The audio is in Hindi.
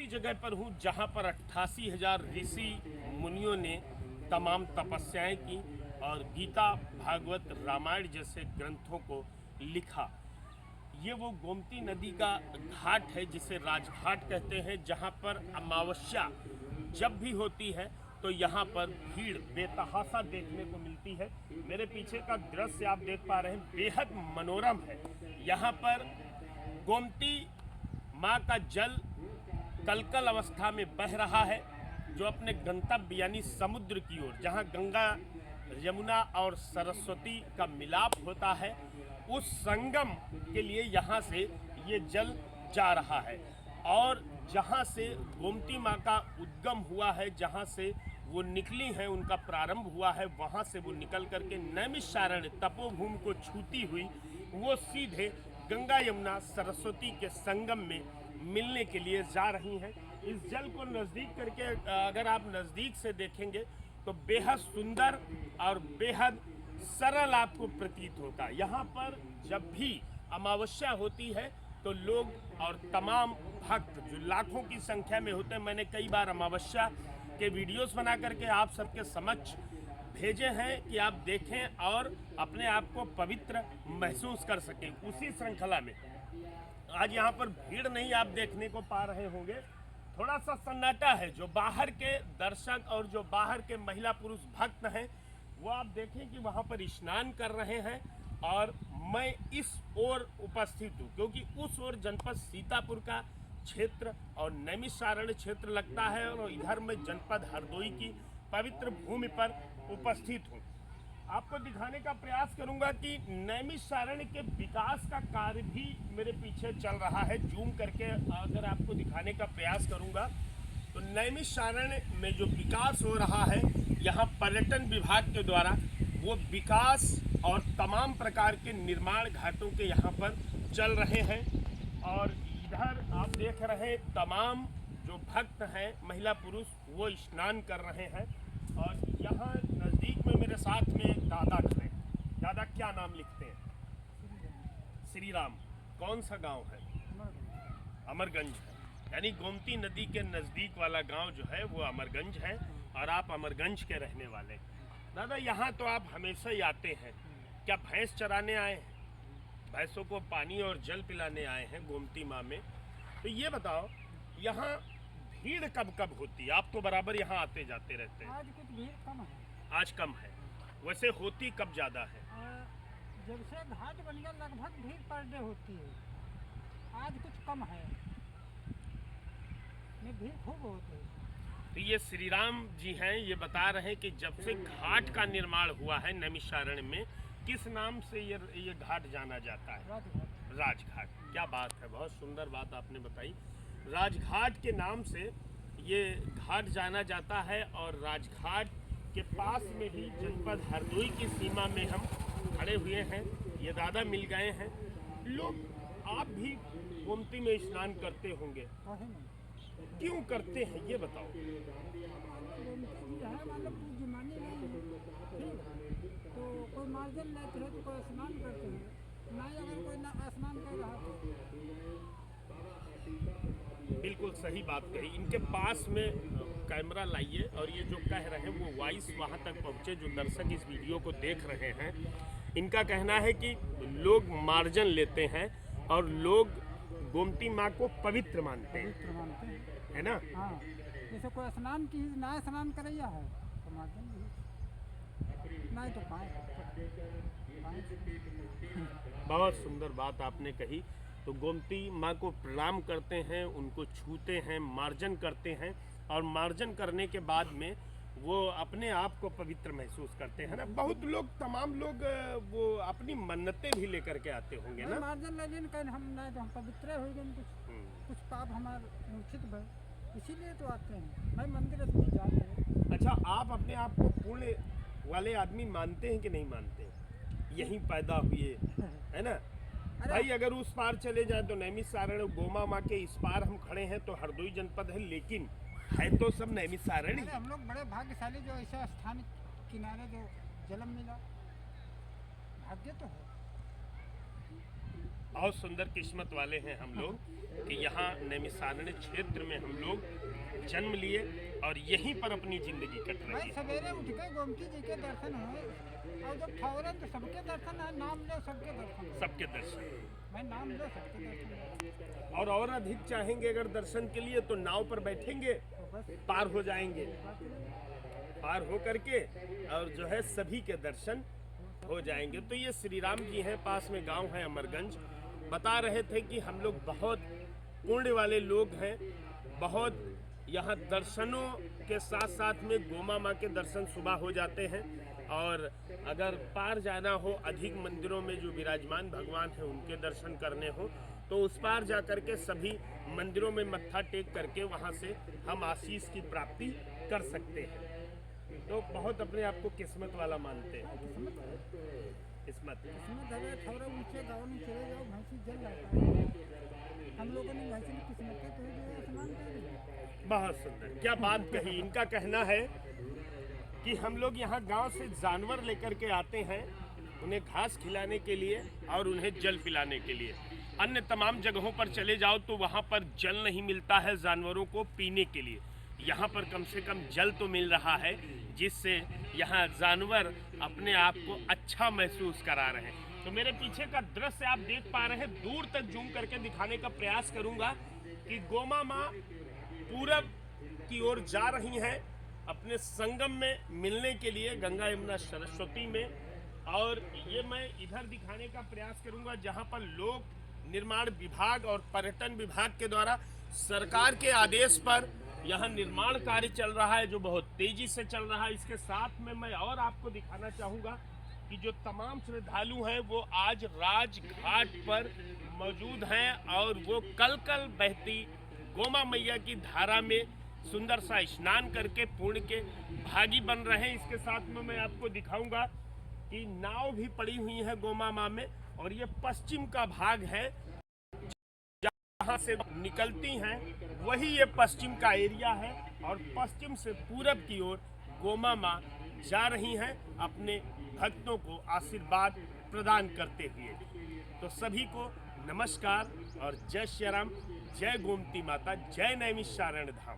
जगह पर हूँ जहाँ पर 88,000 ऋषि मुनियों ने तमाम तपस्याएं की और गीता, भागवत, रामायण जैसे ग्रंथों को लिखा। ये वो गोमती नदी का घाट है जिसे राजघाट कहते हैं, जहाँ पर अमावस्या जब भी होती है तो यहाँ पर भीड़ बेतहाशा देखने को मिलती है। मेरे पीछे का दृश्य आप देख पा रहे हैं, बेहद मनोरम है। यहाँ पर गोमती माँ का जल कलकल अवस्था में बह रहा है, जो अपने गंतव्य यानी समुद्र की ओर, जहाँ गंगा, यमुना और सरस्वती का मिलाप होता है, उस संगम के लिए यहाँ से ये जल जा रहा है। और जहाँ से गोमती माँ का उद्गम हुआ है, जहाँ से वो निकली हैं, उनका प्रारंभ हुआ है, वहाँ से वो निकल करके नैमिषारण्य तपोभूमि को छूती हुई वो सीधे गंगा, यमुना, सरस्वती के संगम में मिलने के लिए जा रही हैं। इस जल को नज़दीक करके अगर आप नज़दीक से देखेंगे तो बेहद सुंदर और बेहद सरल आपको प्रतीत होगा। यहाँ पर जब भी अमावस्या होती है तो लोग और तमाम भक्त जो लाखों की संख्या में होते हैं, मैंने कई बार अमावस्या के वीडियोस बना करके आप सबके समक्ष भेजे हैं कि आप देखें और अपने आप को पवित्र महसूस कर सकें। उसी श्रृंखला में आज यहाँ पर भीड़ नहीं आप देखने को पा रहे होंगे, थोड़ा सा सन्नाटा है। जो बाहर के दर्शक और जो बाहर के महिला पुरुष भक्त हैं वो आप देखें कि वहाँ पर स्नान कर रहे हैं और मैं इस ओर उपस्थित हूँ क्योंकि उस ओर जनपद सीतापुर का क्षेत्र और नैमिषारण्य क्षेत्र लगता है और इधर मैं जनपद हरदोई की पवित्र भूमि पर उपस्थित हूँ। आपको दिखाने का प्रयास करूंगा कि नैमिषारण्य के विकास का कार्य भी मेरे पीछे चल रहा है। जूम करके अगर आपको दिखाने का प्रयास करूंगा तो नैमिषारण्य में जो विकास हो रहा है, यहाँ पर्यटन विभाग के द्वारा वो विकास और तमाम प्रकार के निर्माण घाटों के यहाँ पर चल रहे हैं। और इधर आप देख रहे हैं तमाम जो भक्त हैं, महिला पुरुष, वो स्नान कर रहे हैं। और यहाँ नज़दीक में मेरे साथ में दादा खड़े। दादा क्या नाम लिखते हैं? श्री राम। कौन सा गांव है? अमरगंज है, यानी गोमती नदी के नज़दीक वाला गांव जो है वो अमरगंज है और आप अमरगंज के रहने वाले। दादा यहाँ तो आप हमेशा ही आते हैं, क्या भैंस चराने आए हैं? भैंसों को पानी और जल पिलाने आए हैं गोमती माँ में? तो ये बताओ यहाँ भीड़ कब कब होती है? आप तो बराबर यहाँ आते जाते रहते हैं। आज कुछ भीड़ कम है। आज कम है, वैसे होती कब ज़्यादा है? जब से घाट बन गया लगभग भीड़ पर डे होती है। आज कुछ कम है, ये भीड़ खूब होती है। तो ये श्री राम जी हैं, ये बता रहे हैं कि जब से घाट का निर्माण हुआ है नैमिषारण्य में, किस नाम से ये घाट जाना जाता है? राजघाट। राजघाट। क्या बात है, बहुत सुंदर बात आपने बताई। राजघाट के नाम से ये घाट जाना जाता है और राजघाट के पास में ही जनपद हरदोई की सीमा में हम खड़े हुए हैं। ये दादा मिल गए हैं। लोग आप भी गोमती में स्नान करते होंगे, क्यों करते हैं ये बताओ? तो कोई मार्जन लेते हैं तो कोई स्नान करते हैं, नहीं अगर कोई ना स्नान कर रहा तो। बिल्कुल सही बात कही। इनके पास में कैमरा लाइए और ये जो कह रहे हैं वो वॉइस वहाँ तक पहुँचे जो दर्शक इस वीडियो को देख रहे हैं। इनका कहना है कि लोग मार्जन लेते हैं और लोग गोमती माँ को पवित्र मानते हैं, है ना? हाँ, जैसे कोई स्नान की ना स्नान करैया है तो मार्जन नहीं तो पाए। बहुत सुंदर बात आपने कही। तो गोमती माँ को प्रणाम करते हैं, उनको छूते हैं, मार्जन करते हैं और मार्जन करने के बाद में वो अपने आप को पवित्र महसूस करते हैं ना। बहुत लोग, तमाम लोग वो अपनी मन्नतें भी लेकर के आते होंगे ना। मार्जन ले लेन कहीं हम नहीं तो हम पवित्र हो गए, कुछ पाप हमारे मूर्छित भय, इसीलिए तो आते हैं। भाई मंदिर में जाते हैं। अच्छा, आप अपने आप को पुण्य वाले आदमी मानते हैं कि नहीं मानते? यहीं पैदा हुए, है ना? भाई अगर उस पार चले जाए तो नैमिषारण्य, गोमा माँ के इस पार हम खड़े हैं तो हरदोई जनपद है, लेकिन है तो सब नैमिषारण्य। हम लोग बड़े भाग्यशाली जो ऐसा स्थान किनारे जो जन्म मिला, भाग्य तो है। बहुत सुंदर किस्मत वाले हैं हम लोग कि यहाँ नैमिषारण्य क्षेत्र में हम लोग जन्म लिए और यहीं पर अपनी जिंदगी कट रही भाई है। सवेरे उठ के गोमती जी के दर्शन है और जब फौरन तो सबके दर्शन है, नाम लो सबके दर्शन है। सबके दर्शन, भाई नाम लो सबके दर्शन है। और अधिक चाहेंगे अगर दर्शन के लिए तो नाव पर बैठेंगे, तो बस पार हो जाएंगे, बात नहीं। पार हो करके और जो है सभी के दर्शन हो जाएंगे। तो ये श्री राम जी हैं, पास में गांव है अमरगंज। बता रहे थे कि हम लोग बहुत पुण्य वाले लोग हैं, बहुत यहाँ दर्शनों के साथ साथ में गोमा माँ के दर्शन सुबह हो जाते हैं। और अगर पार जाना हो, अधिक मंदिरों में जो विराजमान भगवान हैं उनके दर्शन करने हो, तो उस पार जा करके सभी मंदिरों में मत्था टेक करके वहाँ से हम आशीष की प्राप्ति कर सकते हैं। तो बहुत अपने आप को किस्मत वाला मानते हैं। किस्मत किस्मत है, थोड़ा ऊंचे गाँव में चले जाओ, भैंसी जल जाता है। हम लोगों ने भैंसी की किस्मत है तो जो आसमान का है। बहुत सुंदर, क्या बात कही। इनका कहना है कि हम लोग यहाँ गांव से जानवर लेकर के आते हैं, उन्हें घास खिलाने के लिए और उन्हें जल पिलाने के लिए। अन्य तमाम जगहों पर चले जाओ तो वहाँ पर जल नहीं मिलता है जानवरों को पीने के लिए। यहाँ पर कम से कम जल तो मिल रहा है, जिससे यहाँ जानवर अपने आप को अच्छा महसूस करा रहे हैं। तो मेरे पीछे का दृश्य आप देख पा रहे हैं, दूर तक जूम करके दिखाने का प्रयास करूंगा कि गोमा माँ पूरब की ओर जा रही हैं अपने संगम में मिलने के लिए, गंगा यमुना सरस्वती में। और ये मैं इधर दिखाने का प्रयास करूंगा जहाँ पर लोक निर्माण विभाग और पर्यटन विभाग के द्वारा सरकार के आदेश पर यहाँ निर्माण कार्य चल रहा है, जो बहुत तेजी से चल रहा है। इसके साथ में मैं और आपको दिखाना चाहूँगा कि जो तमाम श्रद्धालु हैं वो आज राजघाट पर मौजूद हैं और वो कल कल बहती गोमा मैया की धारा में सुंदर सा स्नान करके पुण्य के भागी बन रहे हैं। इसके साथ में मैं आपको दिखाऊंगा कि नाव भी पड़ी हुई है गोमा माँ में, और ये पश्चिम का भाग है जहाँ से निकलती हैं, वही ये पश्चिम का एरिया है। और पश्चिम से पूरब की ओर गोमा माँ जा रही हैं अपने भक्तों को आशीर्वाद प्रदान करते हुए। तो सभी को नमस्कार और जय श्री राम, जय गोमती माता, जय नैमिषारण्य धाम।